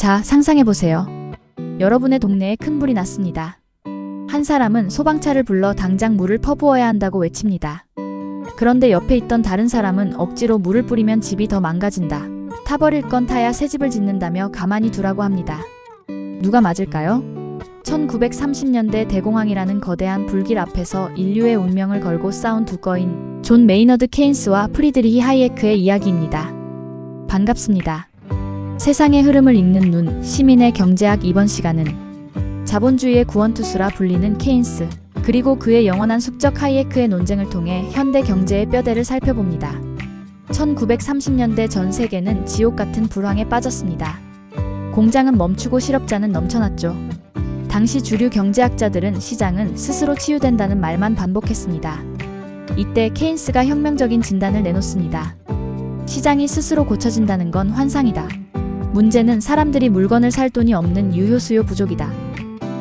자, 상상해보세요. 여러분의 동네에 큰 불이 났습니다. 한 사람은 소방차를 불러 당장 물을 퍼부어야 한다고 외칩니다. 그런데 옆에 있던 다른 사람은 억지로 물을 뿌리면 집이 더 망가진다. 타버릴 건 타야 새 집을 짓는다며 가만히 두라고 합니다. 누가 맞을까요? 1930년대 대공황이라는 거대한 불길 앞에서 인류의 운명을 걸고 싸운 두 거인 존 메이너드 케인스와 프리드리히 하이에크의 이야기입니다. 반갑습니다. 세상의 흐름을 읽는 눈, 시민의 경제학. 이번 시간은 자본주의의 구원투수라 불리는 케인스, 그리고 그의 영원한 숙적 하이에크의 논쟁을 통해 현대 경제의 뼈대를 살펴봅니다. 1930년대 전 세계는 지옥 같은 불황에 빠졌습니다. 공장은 멈추고 실업자는 넘쳐났죠. 당시 주류 경제학자들은 시장은 스스로 치유된다는 말만 반복했습니다. 이때 케인스가 혁명적인 진단을 내놓습니다. 시장이 스스로 고쳐진다는 건 환상이다. 문제는 사람들이 물건을 살 돈이 없는 유효수요 부족이다.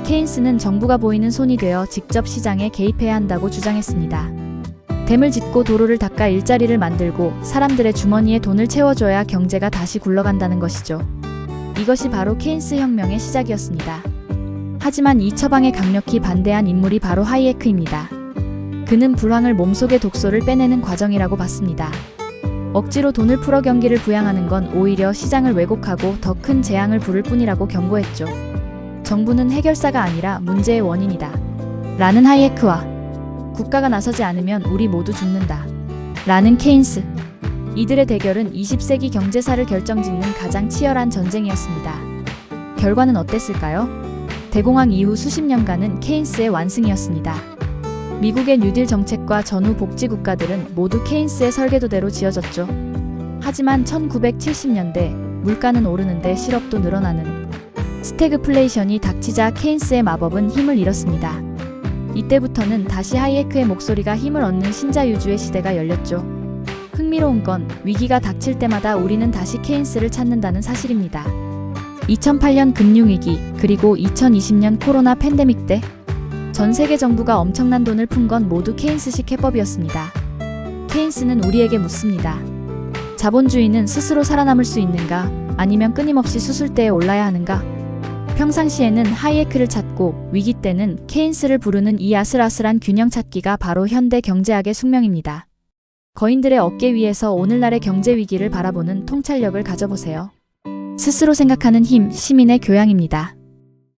케인스는 정부가 보이는 손이 되어 직접 시장에 개입해야 한다고 주장했습니다. 댐을 짓고 도로를 닦아 일자리를 만들고 사람들의 주머니에 돈을 채워줘야 경제가 다시 굴러간다는 것이죠. 이것이 바로 케인스 혁명의 시작이었습니다. 하지만 이 처방에 강력히 반대한 인물이 바로 하이에크입니다. 그는 불황을 몸속의 독소를 빼내는 과정이라고 봤습니다. 억지로 돈을 풀어 경기를 부양하는 건 오히려 시장을 왜곡하고 더 큰 재앙을 부를 뿐이라고 경고했죠. 정부는 해결사가 아니라 문제의 원인이다. 라는 하이에크와 국가가 나서지 않으면 우리 모두 죽는다. 라는 케인스. 이들의 대결은 20세기 경제사를 결정짓는 가장 치열한 전쟁이었습니다. 결과는 어땠을까요? 대공황 이후 수십 년간은 케인스의 완승이었습니다. 미국의 뉴딜 정책과 전후 복지 국가들은 모두 케인스의 설계도대로 지어졌죠. 하지만 1970년대 물가는 오르는데 실업도 늘어나는 스태그플레이션이 닥치자 케인스의 마법은 힘을 잃었습니다. 이때부터는 다시 하이에크의 목소리가 힘을 얻는 신자유주의 시대가 열렸죠. 흥미로운 건 위기가 닥칠 때마다 우리는 다시 케인스를 찾는다는 사실입니다. 2008년 금융위기, 그리고 2020년 코로나 팬데믹 때 전 세계 정부가 엄청난 돈을 푼 건 모두 케인스식 해법이었습니다. 케인스는 우리에게 묻습니다. 자본주의는 스스로 살아남을 수 있는가? 아니면 끊임없이 수술대에 올라야 하는가? 평상시에는 하이에크를 찾고 위기 때는 케인스를 부르는 이 아슬아슬한 균형 찾기가 바로 현대 경제학의 숙명입니다. 거인들의 어깨 위에서 오늘날의 경제 위기를 바라보는 통찰력을 가져보세요. 스스로 생각하는 힘, 시민의 교양입니다.